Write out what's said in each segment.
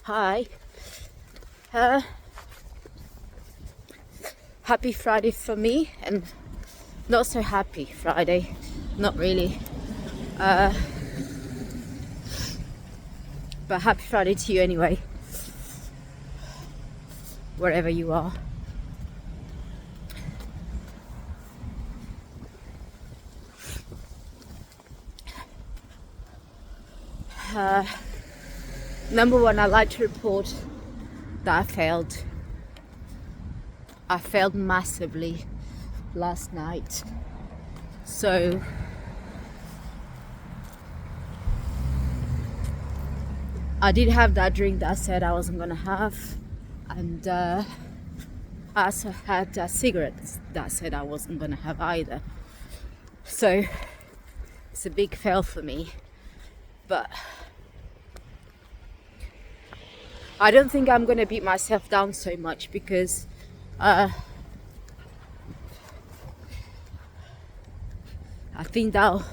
Hi. Uh, Happy Friday for me, and not so happy Friday. Not really. Uh, but happy Friday to you anyway, wherever you are. Number one, I'd like to report that I failed. I failed massively last night. So I did have that drink that I said I wasn't gonna have, and I also had a cigarette that I said I wasn't gonna have either. So it's a big fail for me, but I don't think I'm gonna beat myself down so much because I think that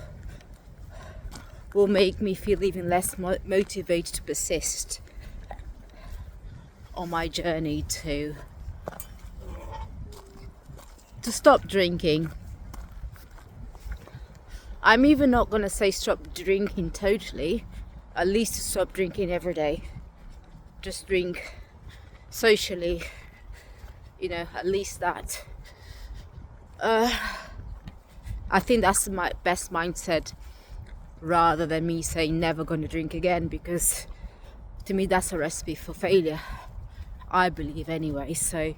will make me feel even less motivated to persist on my journey to stop drinking. I'm even not gonna say stop drinking totally, at least to stop drinking every day. Just drink socially, at least that. I think that's my best mindset, rather than me saying never gonna drink again, because to me that's a recipe for failure, I believe anyway. So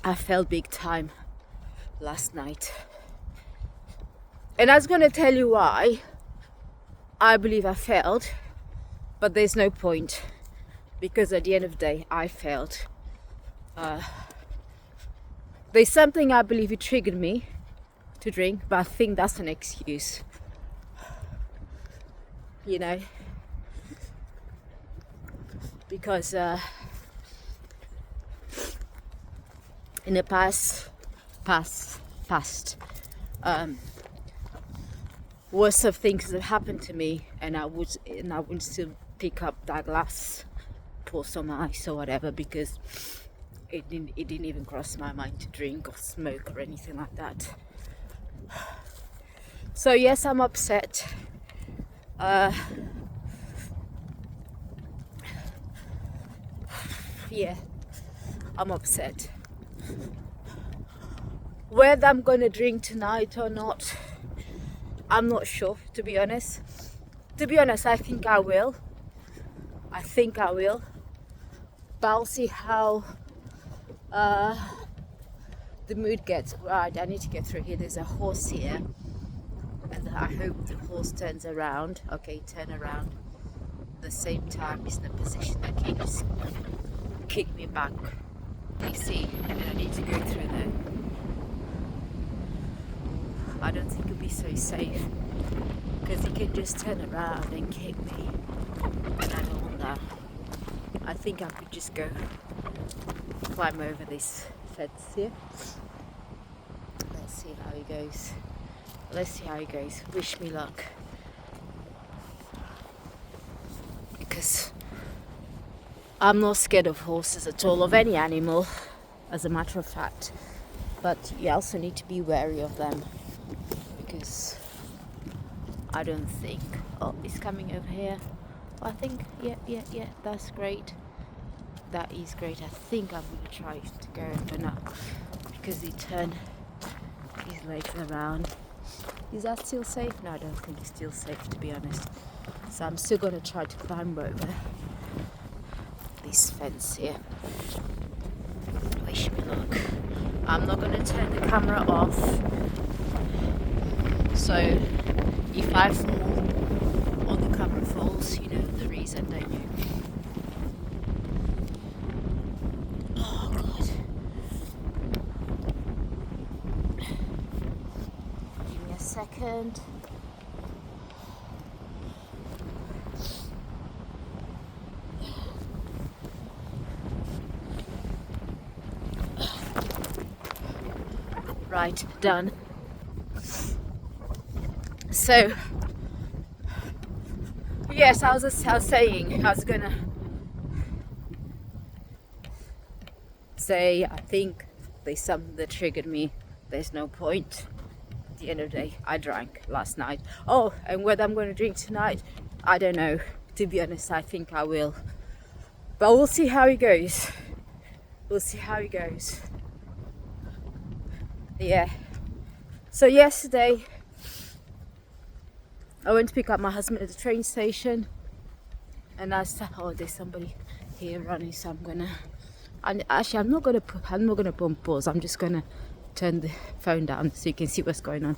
I failed big time last night, and I was gonna tell you why I believe I failed, but there's no point, because at the end of the day I failed. There's something I believe it triggered me to drink, but I think that's an excuse, because in the past worst of things have happened to me, and I would still pick up that glass, pour some ice or whatever, because it didn't even cross my mind to drink or smoke or anything like that. So yes, I'm upset. Yeah, I'm upset. Whether I'm gonna drink tonight or not, I'm not sure, to be honest. I think I will. But I'll see how the mood gets. Right, I need to get through here. There's a horse here, and I hope the horse turns around. Okay, turn around. At the same time, it's in a position that can just kick me back. You see, and I need to go through there. I don't think it'll be so safe, because he can just turn around and kick me, and I don't want that. I think I could just go climb over this fence here. Let's see how he goes. Wish me luck, because I'm not scared of horses at all, of any animal, as a matter of fact. But you also need to be wary of them, because I don't think... Oh, he's coming over here. I think, yeah, that's great. That is great. I think I'm going to try to go over now, because he turned his legs around. Is that still safe? No, I don't think it's still safe, to be honest. So I'm still going to try to climb over this fence here. Wish me luck. I'm not going to turn the camera off, so if I fall or the camera falls, you know the reason, don't you? Oh God. Give me a second. Right, done. So yes, I was saying I was gonna say I think there's something that triggered me, there's no point. At the end of the day, I drank last night. Oh, and whether I'm going to drink tonight, I don't know. To be honest, I think I will. But we'll see how it goes. We'll see how it goes. Yeah. So yesterday, I went to pick up my husband at the train station, and I said, "Oh, there's somebody here running, so I'm gonna." And actually, I'm not gonna put on pause. I'm just gonna turn the phone down so you can see what's going on.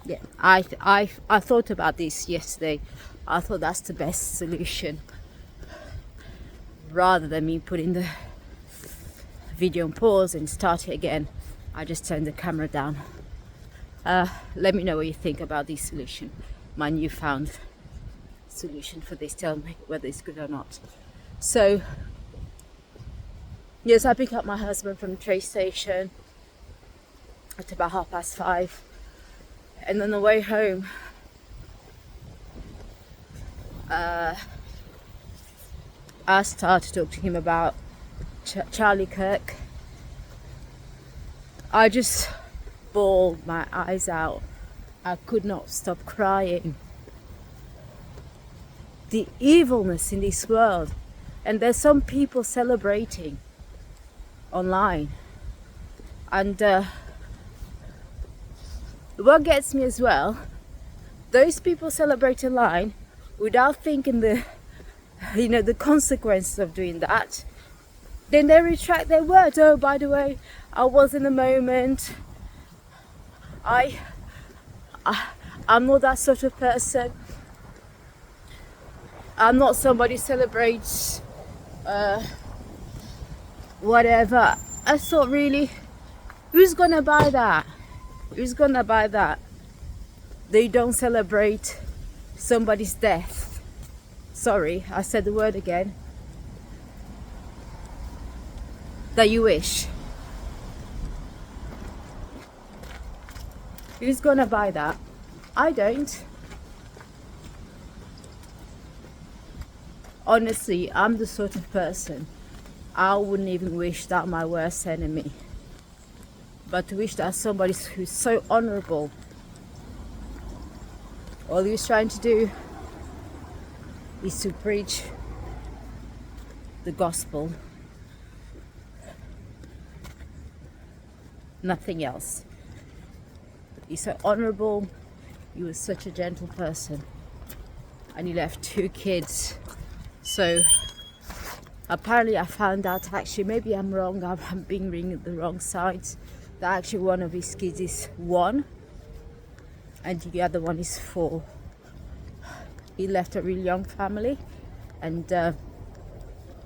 Yeah, I thought about this yesterday. I thought that's the best solution. Rather than me putting the video on pause and start it again, I just turned the camera down. Let me know what you think about this solution, my newfound solution for this. Tell me whether it's good or not. So, yes, I picked up my husband from the train station at about 5:30. And on the way home, I started to talk to him about Charlie Kirk. I just bawled my eyes out. I could not stop crying. The evilness in this world. And there's some people celebrating online. And what gets me as well, those people celebrate online without thinking the consequences of doing that. Then they retract their words. Oh, by the way, I was in the moment. I'm not that sort of person. I'm not somebody who celebrates whatever. I thought, really, who's gonna buy that? Who's gonna buy that? They don't celebrate somebody's death. Sorry, I said the word again. That you wish. Who's gonna buy that? I don't. Honestly, I'm the sort of person, I wouldn't even wish that my worst enemy. But to wish that somebody who's so honorable, all he's trying to do is to preach the gospel. Nothing else. He's so honorable, he was such a gentle person, and he left 2 kids. So apparently I found out, actually, maybe I'm wrong, I'm being reading the wrong sides, that actually one of his kids is 1 and the other one is 4. He left a really young family, and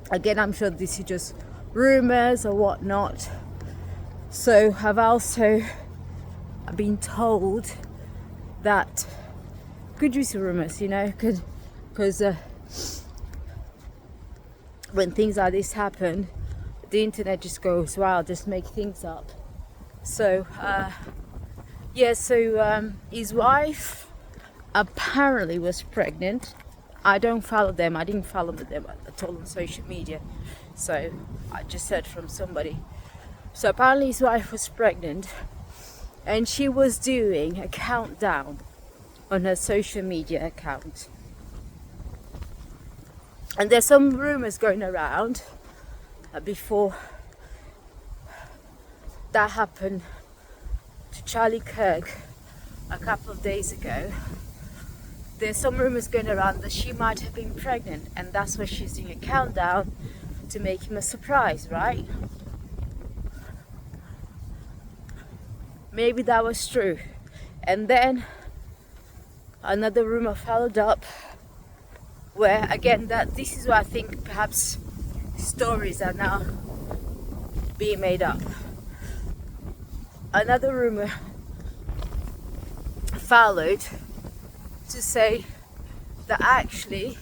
again, I'm sure this is just rumors or whatnot. So I've also been told that, could use rumors, because when things like this happen, the internet just goes wild, just make things up. So his wife apparently was pregnant. I don't follow them. I didn't follow them at all on social media. So I just heard from somebody. So apparently his wife was pregnant, and she was doing a countdown on her social media account. And there's some rumors going around before that happened to Charlie Kirk a couple of days ago. There's some rumors going around that she might have been pregnant, and that's why she's doing a countdown to make him a surprise, right? Maybe that was true. And then another rumor followed up, where again, that this is why I think perhaps stories are now being made up. Another rumor followed to say that actually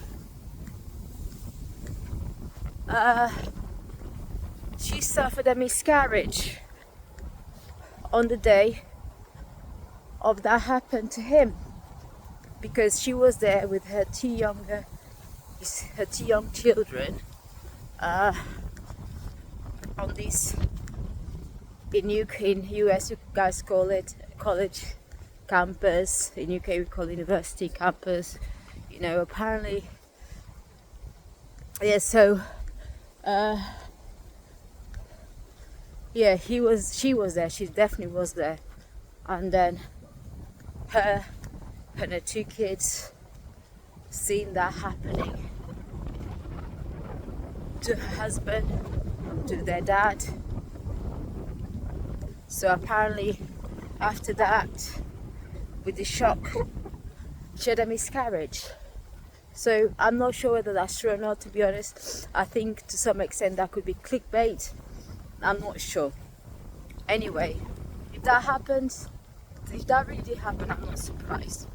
she suffered a miscarriage on the day of that happened to him, because she was there with her two young children on this, in US you guys call it college campus, in UK we call it university campus, apparently. Yeah, so she was there, she definitely was there. And then her and her two kids seeing that happening to her husband, to their dad. So apparently after that, with the shock, she had a miscarriage. So I'm not sure whether that's true or not, to be honest. I think to some extent that could be clickbait. I'm not sure. Anyway, if that happens, if that really did happen, I'm not surprised.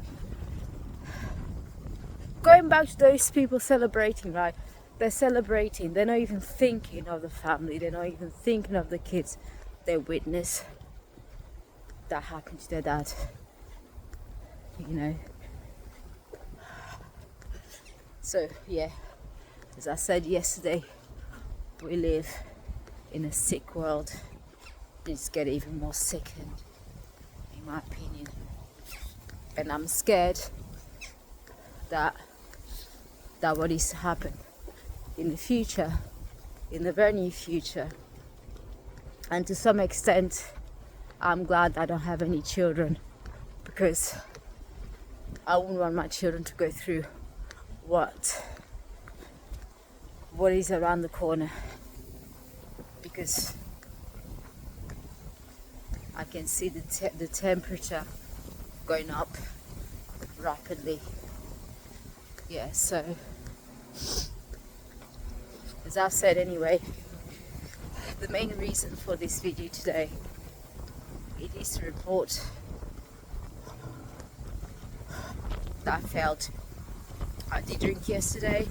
Going back to those people celebrating, right? They're celebrating, they're not even thinking of the family, they're not even thinking of the kids they witness that happened to their dad. So yeah, as I said yesterday, we live in a sick world. It's getting even more sickened, in my opinion. And I'm scared that what is to happen in the future, in the very near future. And to some extent, I'm glad I don't have any children, because I wouldn't want my children to go through what is around the corner, because I can see the temperature going up rapidly. Yeah, so as I've said anyway, the main reason for this video today, it is to report that I felt I did drink yesterday,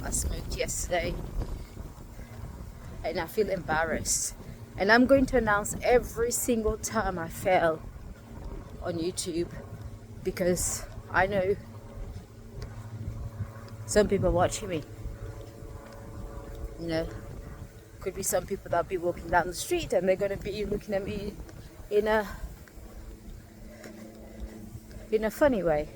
I smoked yesterday, and I feel embarrassed. And I'm going to announce every single time I fail on YouTube, because I know some people are watching me. Could be some people that'll be walking down the street and they're going to be looking at me in a funny way.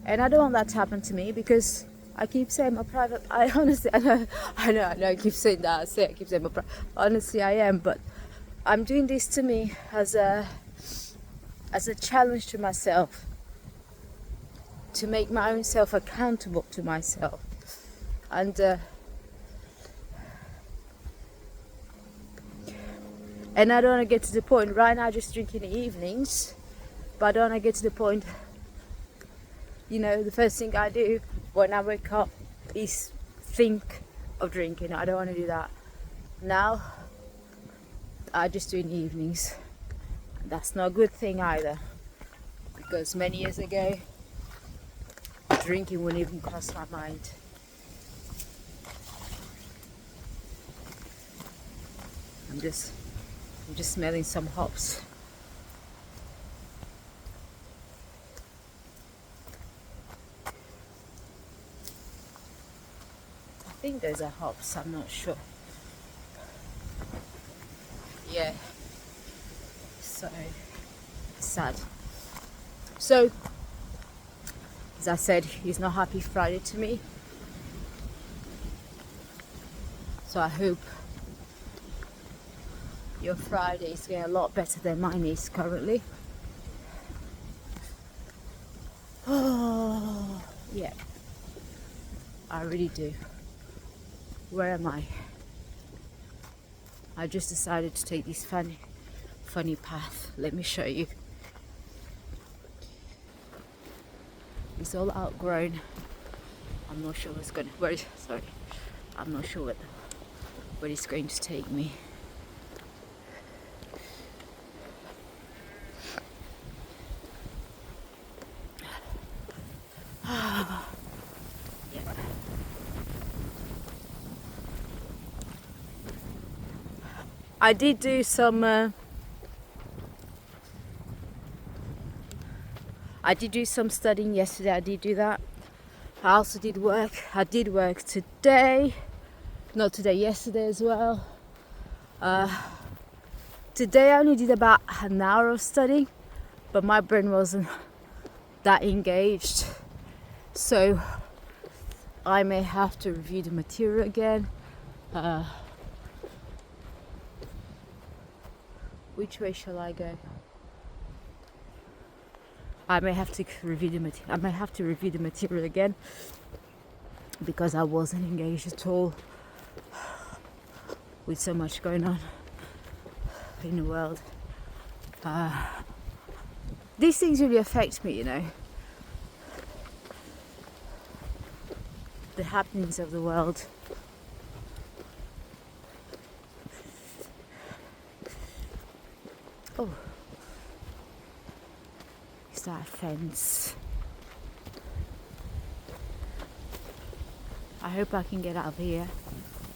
And I don't want that to happen to me, because I keep saying my private. I honestly, I know. I keep saying that. I keep saying my private. Honestly, I am. But I'm doing this to me as a challenge to myself, to make my own self accountable to myself, and I don't want to get to the point. Right now, I just drink in the evenings, but I don't want to get to the point. The first thing I do when I wake up is think of drinking. I don't want to do that. Now, I just do in the evenings. That's not a good thing either, because many years ago, drinking wouldn't even cross my mind. I'm just smelling some hops. I think those are hops, I'm not sure. Yeah. So sad. So, as I said, it's not Happy Friday to me. So I hope your Friday is going a lot better than mine is currently. Oh, yeah. I really do. Where am I? I just decided to take this funny path. Let me show you. It's all outgrown. I'm not sure what's going to. I'm not sure where it's going to take me. I did do some studying yesterday. I did do that. I also did work. I did work today. Not today, yesterday as well. Today I only did about an hour of studying, but my brain wasn't that engaged. So I may have to review the material again. Which way shall I go? I may have to review the material again because I wasn't engaged at all with so much going on in the world. These things really affect me, you know. The happenings of the world. Oh, is that a fence? I hope I can get out of here.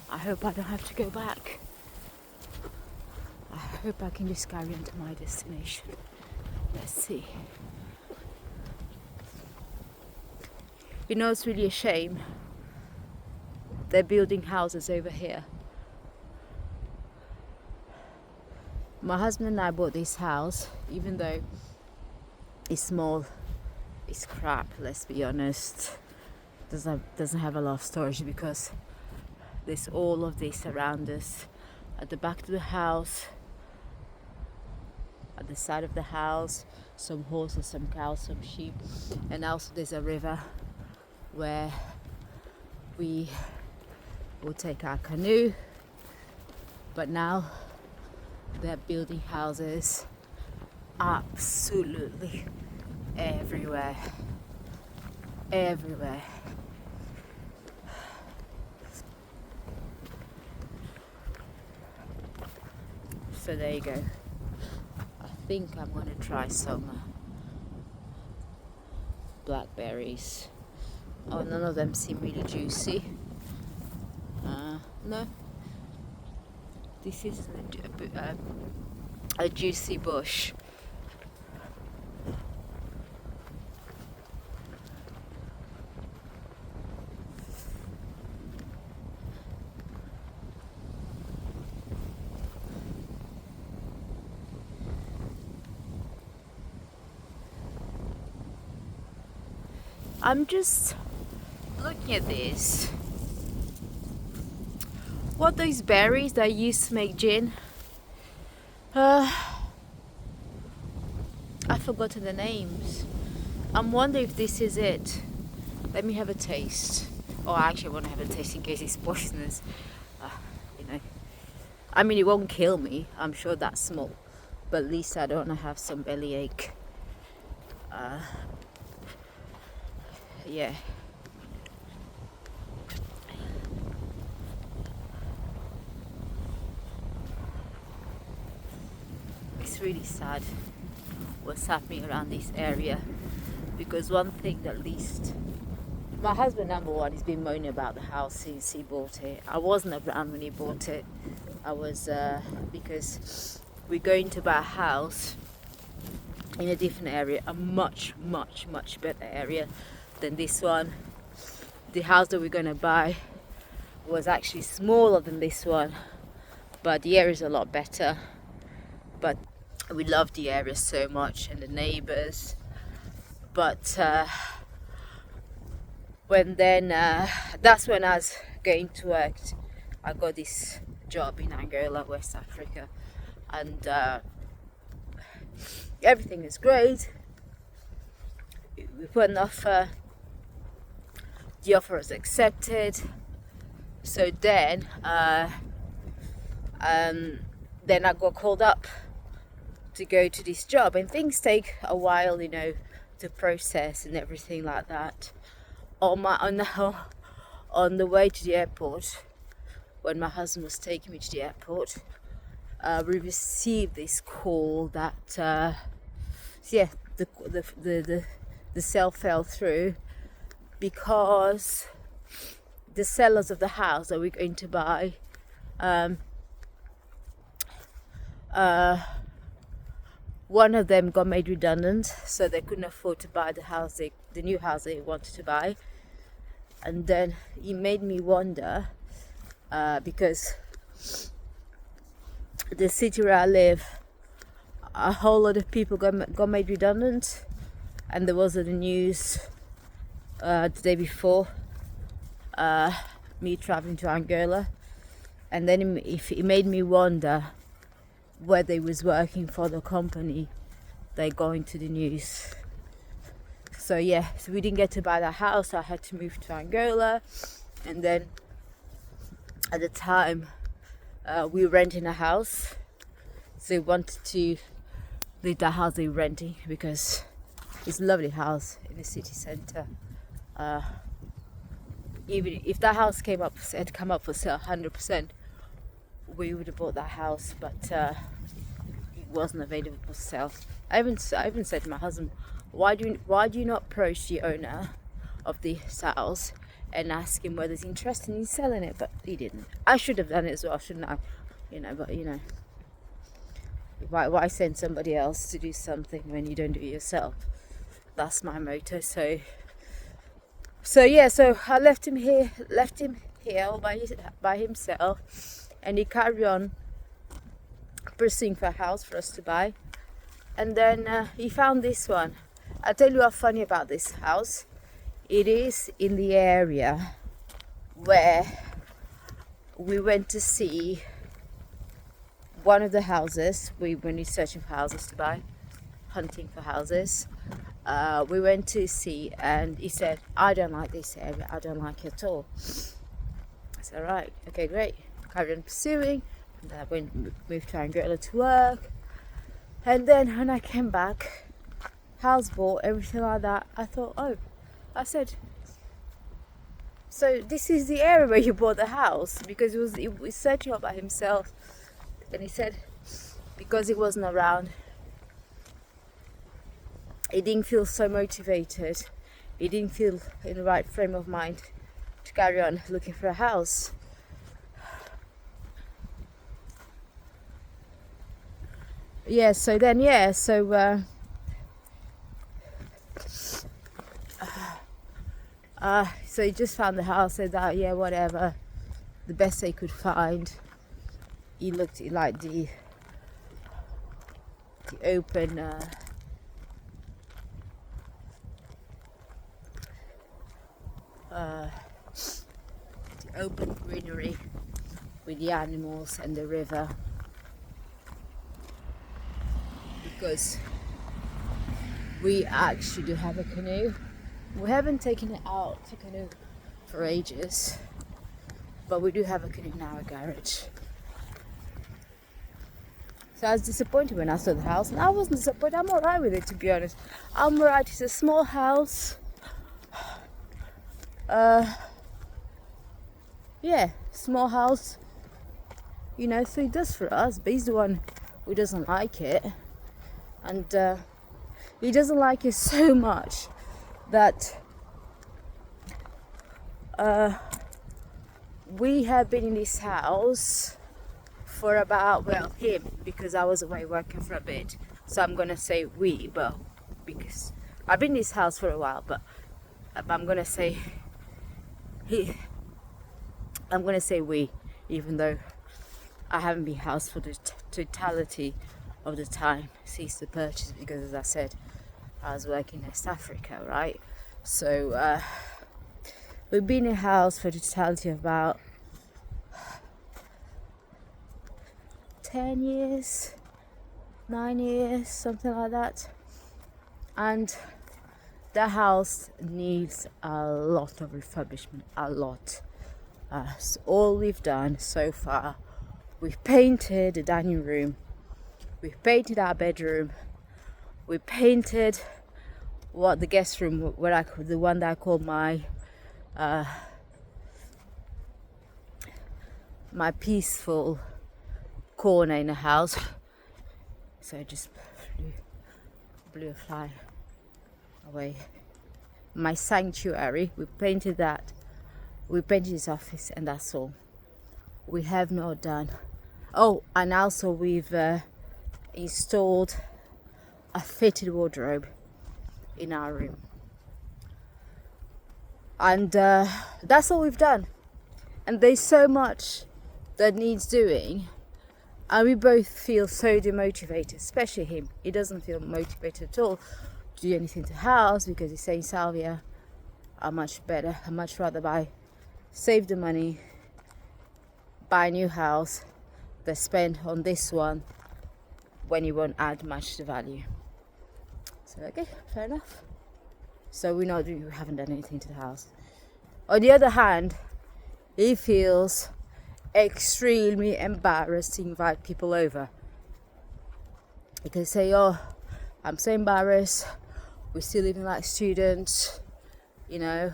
I hope I don't have to go back. I hope I can just carry on to my destination. Let's see. You know, it's really a shame. They're building houses over here. My husband and I bought this house, even though it's small, it's crap, let's be honest. Doesn't have a lot of storage because there's all of this around us. At the back of the house, at the side of the house, some horses, some cows, some sheep, and also there's a river where we will take our canoe. But now they're building houses absolutely everywhere. So there you go. I think I'm gonna try some blackberries. Oh, none of them seem really juicy. No, this is a juicy bush. I'm just looking at this. What those berries that used to make gin? I've forgotten the names. I'm wondering if this is it. Let me have a taste. Oh, I actually want to have a taste in case it's poisonous. You know, I mean, it won't kill me. I'm sure that's small, but at least I don't want to have some bellyache. Yeah. It's really sad what's happening around this area, because one thing at least, my husband, number one, has been moaning about the house since he bought it. I wasn't around when he bought it. I was because we're going to buy a house in a different area, a much better area than this one. The house that we're going to buy was actually smaller than this one, but the area is a lot better. But we love the area so much and the neighbors. But that's when I was going to work. I got this job in Angola, West Africa, and everything is great. We put an offer. The offer was accepted. So then I got called up to go to this job, and things take a while, you know, to process and everything like that. On the way to the airport, when my husband was taking me to the airport, we received this call that the sale fell through because the sellers of the house that we're going to buy one of them got made redundant, so they couldn't afford to buy the new house they wanted to buy. And then it made me wonder, because the city where I live, a whole lot of people got made redundant, and there was the news the day before, me traveling to Angola, and then it made me wonder whether it was working for the company they got into the news. So yeah, so we didn't get to buy that house. I had to move to Angola, and then at the time we were renting a house, so we wanted to leave the house they were renting because it's a lovely house in the city centre. Even if that house had come up for sale 100%, we would have bought that house, but it wasn't available for sale. I even said to my husband, why do you not approach the owner of this house and ask him whether he's interested in selling it? But he didn't. I should have done it as well, shouldn't I? But why send somebody else to do something when you don't do it yourself? That's my motto. So I left him here all by himself, and he carried on pursuing for a house for us to buy. And then he found this one. I'll tell you what's funny about this house. It is in the area where we went to see one of the houses. When we're searching for houses to buy, hunting for houses, we went to see, and he said, I don't like this area, I don't like it at all. I said, alright, okay, great. Carried on pursuing, and I moved to Angola to work. And then when I came back, house bought, everything like that, I said, so this is the area where you bought the house? Because he was searching up by himself, and he said because he wasn't around, he didn't feel so motivated, he didn't feel in the right frame of mind to carry on looking for a house. So he just found the house, said that whatever, the best they could find. He liked the open greenery with the animals and the river, because we actually do have a canoe. We haven't taken it out to canoe for ages, but we do have a canoe in our garage. So I was disappointed when I saw the house, and I wasn't disappointed. I'm alright with it, to be honest. I'm alright. It's a small house. Small house. So it does for us, but he's the one who doesn't like it, and he doesn't like it so much that we have been in this house for about, him, because I was away working for a bit, so I'm gonna say we, but because I've been in this house for a while, but I'm gonna say we, even though I haven't been house for the totality of the time since the purchase, because as I said, I was working in West Africa, right? So we've been in house for the totality of about 10 years, 9 years, something like that. And the house needs a lot of refurbishment, a lot. So all we've done so far, we've painted the dining room, we've painted our bedroom, we painted the guest room, the one that I call my peaceful corner in the house. So I just blew a fly away. My sanctuary, we painted that. We painted his office, and that's all. We have not done. Oh, and also we've installed a fitted wardrobe in our room. And that's all we've done. And there's so much that needs doing, and we both feel so demotivated, especially him. He doesn't feel motivated at all to do anything to the house, because he's saying, Salvia, I'm much better. I'd much rather save the money, buy a new house, than spend on this one when it won't add much to value. So, okay, fair enough. So we know that we haven't done anything to the house. On the other hand, he feels extremely embarrassed to invite people over. He can say, oh, I'm so embarrassed, we're still living like students, you know,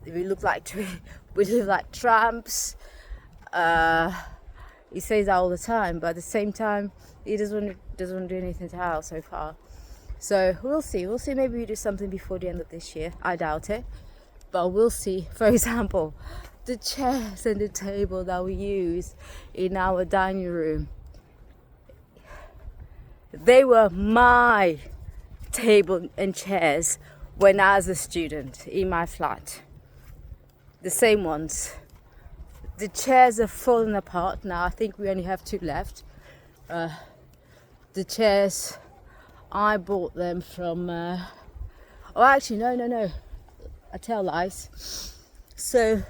we live like tramps. He says that all the time, but at the same time, he doesn't want to do anything to the house so far. So we'll see. Maybe we do something before the end of this year. I doubt it, but we'll see. For example, the chairs and the table that we use in our dining room, they were my table and chairs when I was a student in my flat. The same ones. The chairs are falling apart now. I think we only have 2 left. The chairs, I bought them from... no. I tell lies. So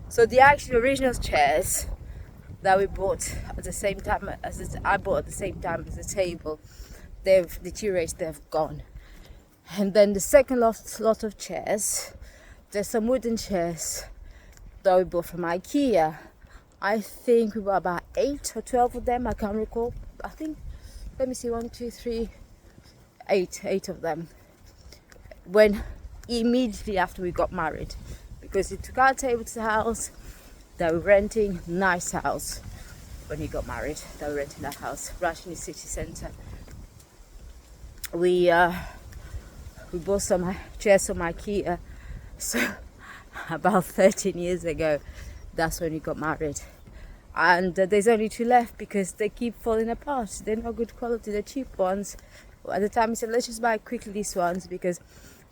the actual original chairs that we bought at the same time I bought at the same time as the table, they've deteriorated, they've gone. And then the second lot of chairs, there's some wooden chairs that we bought from IKEA. I think we bought about 8 or 12 of them, I can't recall. I think, let me see, 1, 2, 3, 8 of them. When immediately after we got married, because we took our table to the house that we're renting, nice house. When we got married, that we're renting that house right in the city centre. We bought some chairs from IKEA, so about 13 years ago. That's when we got married, and there's only 2 left because they keep falling apart. They're not good quality, they're cheap ones. At the time we said, let's just buy quickly these ones, because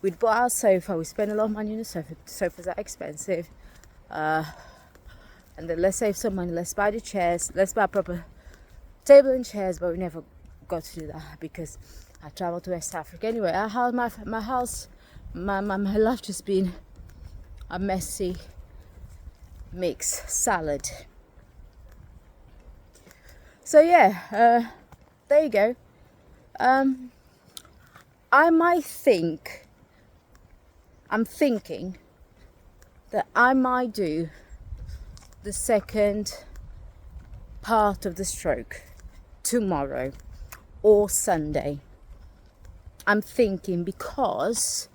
we'd bought our sofa, we spent a lot of money on the sofa. Sofas are expensive, and then let's save some money, let's buy the chairs, let's buy a proper table and chairs. But we never got to do that because I travelled to West Africa. Anyway, my life just been a messy mix salad. So yeah, there you go. I'm thinking that I might do the second part of the stroke tomorrow or Sunday. I'm thinking because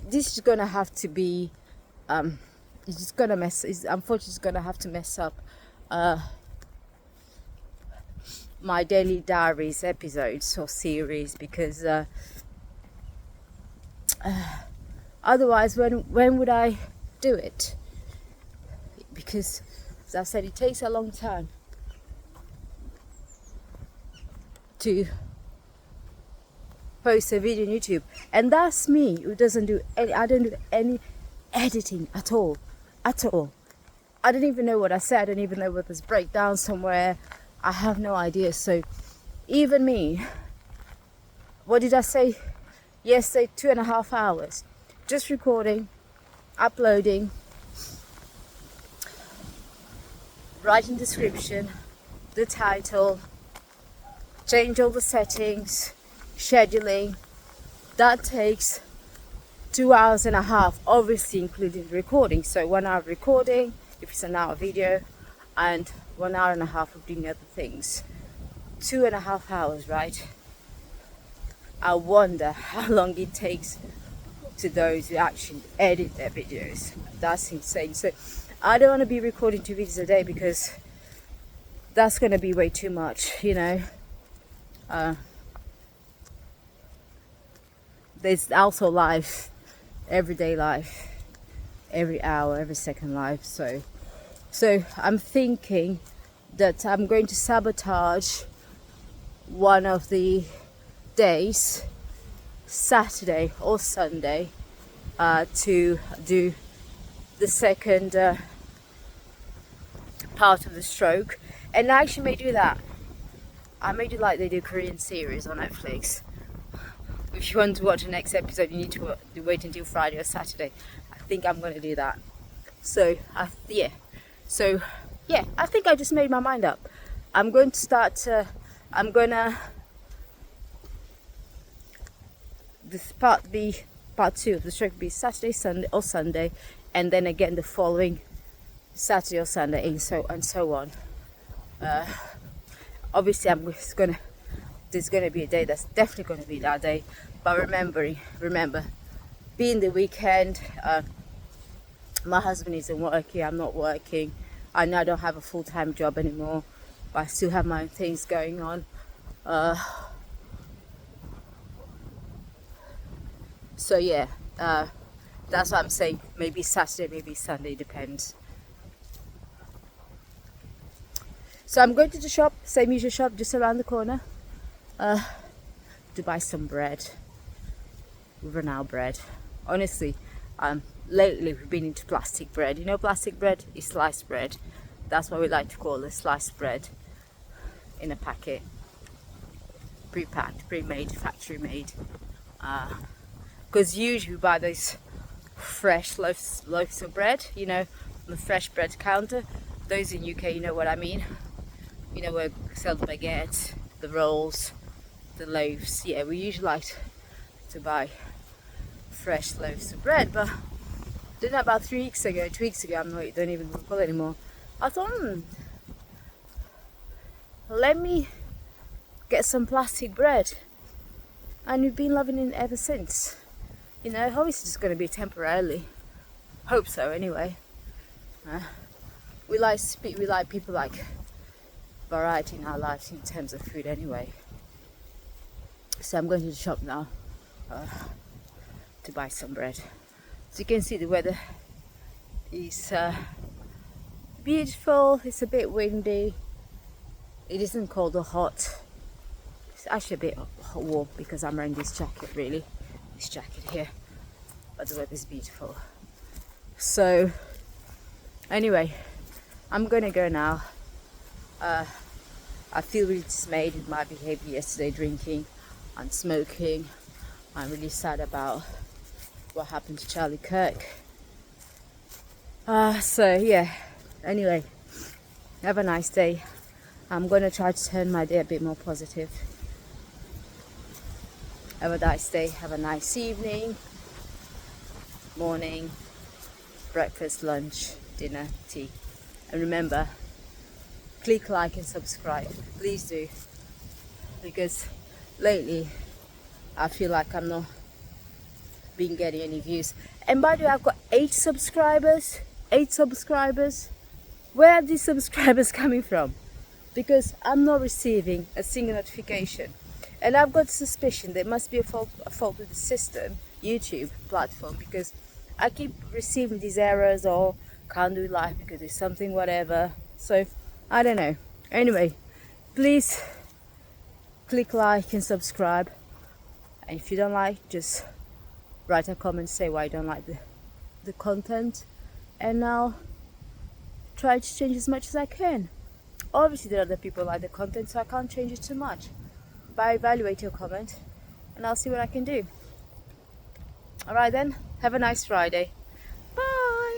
this is gonna have to be it's gonna have to mess up my daily diaries episodes or series, because otherwise when would I do it? Because as I said, it takes a long time to post a video on YouTube, and that's me who doesn't do any, I don't do any editing at all. I don't even know what I said. I don't even know whether there's breakdown somewhere. I have no idea. So even me, what did I say yesterday? 2.5 hours just recording, uploading, writing description, the title, change all the settings, scheduling. That takes 2.5 hours, obviously including the recording. So 1 hour recording if it's an hour video, and 1.5 hours of doing other things. 2.5 hours, right? I wonder how long it takes to those who actually edit their videos. That's insane. So I don't want to be recording 2 videos a day, because that's going to be way too much, you know. There's also life, everyday life, every hour, every second life. So I'm thinking that I'm going to sabotage one of the days, Saturday or Sunday, to do the second part of the stroke. And I actually may do that. I may do like they do Korean series on Netflix. If you want to watch the next episode, you need to wait until Friday or Saturday. I think I'm going to do that. So I think I just made my mind up. I'm going to start. This part two of the stroke will be Saturday, Sunday, or Sunday, and then again the following Saturday or Sunday, and so on. Obviously, there's gonna be a day that's definitely gonna be that day. But remember, being the weekend, my husband isn't working. I'm not working. I know I don't have a full-time job anymore, but I still have my own things going on. So yeah, that's what I'm saying. Maybe Saturday, maybe Sunday, depends. So I'm going to the shop, same usual shop, just around the corner, to buy some bread. We've run out of bread. Honestly, lately we've been into plastic bread. You know, plastic bread is sliced bread. That's what we like to call it, sliced bread in a packet, pre-packed, pre-made, factory made. Because usually we buy those fresh loaves of bread, you know, on the fresh bread counter. Those in UK, you know what I mean. You know, where we sell the baguettes, the rolls, the loaves. Yeah, we usually like to buy fresh loaves of bread. But did that about 2 weeks ago. I don't even recall anymore. I thought, let me get some plastic bread. And we've been loving it ever since. You know, obviously it's just going to be temporarily. Hope so, anyway. We like people like variety in our lives in terms of food, anyway. So I'm going to the shop now to buy some bread. So you can see the weather is beautiful. It's a bit windy. It isn't cold or hot. It's actually a bit warm because I'm wearing this jacket, really. This jacket here. But the weather's beautiful. So, anyway, I'm gonna go now. I feel really dismayed with my behavior yesterday, drinking and smoking. I'm really sad about what happened to Charlie Kirk. So, yeah. Anyway, have a nice day. I'm gonna try to turn my day a bit more positive. Have a nice day, have a nice evening, morning, breakfast, lunch, dinner, tea. And remember, click like and subscribe. Please do. Because lately, I feel like I'm not been getting any views. And by the way, I've got 8 subscribers. 8 subscribers. Where are these subscribers coming from? Because I'm not receiving a single notification. And I've got a suspicion there must be a fault with the system, YouTube platform, because I keep receiving these errors or can't do live because there's something, whatever. So, I don't know. Anyway, please click like and subscribe. And if you don't like, just write a comment, say why you don't like the content. And I'll try to change as much as I can. Obviously, there are other people who like the content, so I can't change it too much. But evaluate your comment and I'll see what I can do. Alright then, have a nice Friday.